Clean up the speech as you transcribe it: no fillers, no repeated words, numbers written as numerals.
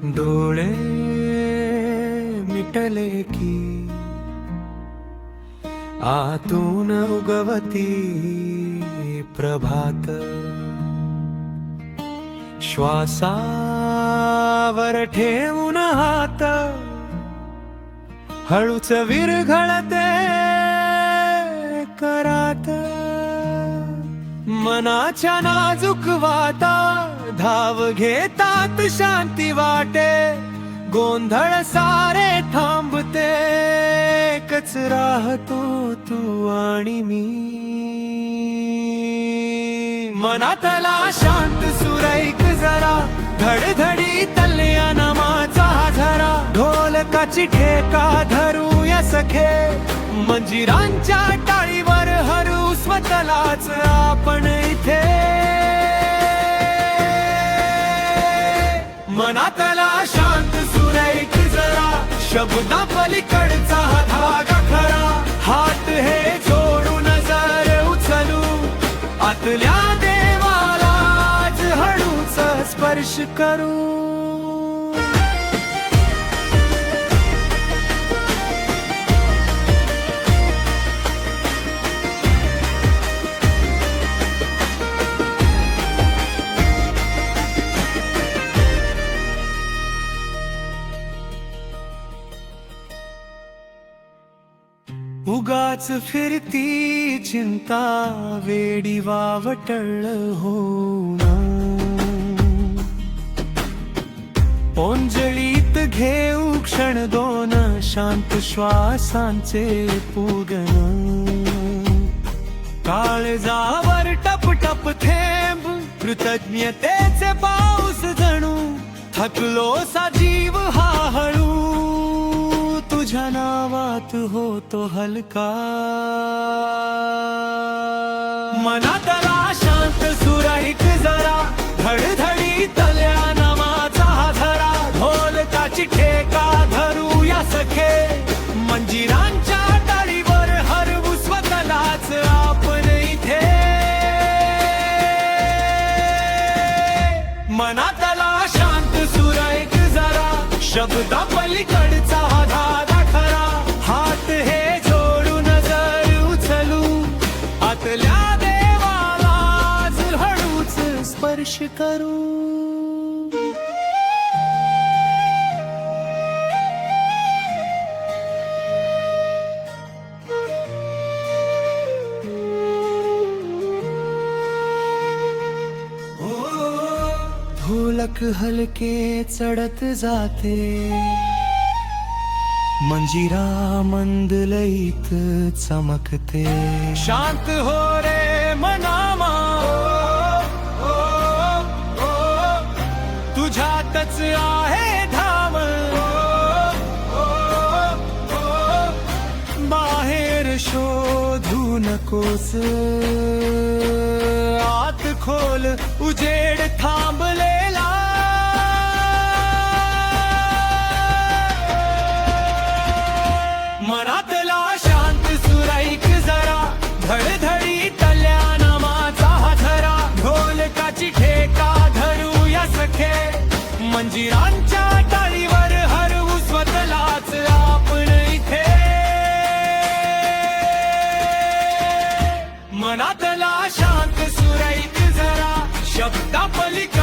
डोळे मिटले की आतून उगवती प्रभात, श्वासावर ठेवून हात हळूच विरघळते करात, मनाच्या नाजूक वाटा धाव घेतात शांती वाटे, गोंधळ सारे थांबते एकच राहतो तू आणि मी, मनातला शांत सुरैक जरा धडधडी तल्या नामाचा झरा, ढोलकाची ठेका धरूया सखे मंजिरांच्या टाळीवर हरू स्वतःलाच आपण इथे, मनातला शांत सुरैक जरा शब्दा पलीकडचा धागा खरा, हात हे जोडून नजर उचलू आतल्या देवालाच हळूच स्पर्श करू, उगाच फिरती चिंता वेडी वावटळ होना, ओंजळीत घेऊ क्षण दोन शांत श्वासांचे पूगन, काळजावर टप टप थेंब कृतज्ञतेचे पाऊस जणू, थकलो सा जीव हा हळू तुझ्या नावात होतो हलका, मनातला शांत सुरैक जरा धडधडी तल्या नामाचा झरा, ढोलकाची ठेका धरूया सखे मंजिरांच्या टाळीवर हरवू स्वतःलाच आपण इथे, मनातला शांत सुरैक जरा शब्दा पलीकडचा धागा खरा, हात हे जोडून नजर उचलू आतल्या देवालाच हळूच स्पर्श करू, ढोलक हलके चढत जाते मंजिरा मंदलईत चमकते, शांत हो रे मनामा तुझ्यातच आहे धाम, बाहेर शोधू नकोस आत खोल उजेड थांबलेला, मनातला शांत सुरैक जरा धडधडी तल्या नामाचा झरा, ढोलकाची ठेका धरूया सखे मंजिरांच्या टाळीवर हरवू स्वतःलाच आपण इथे, मनातला शांत सुरैक जरा शब्दा पलीकडचा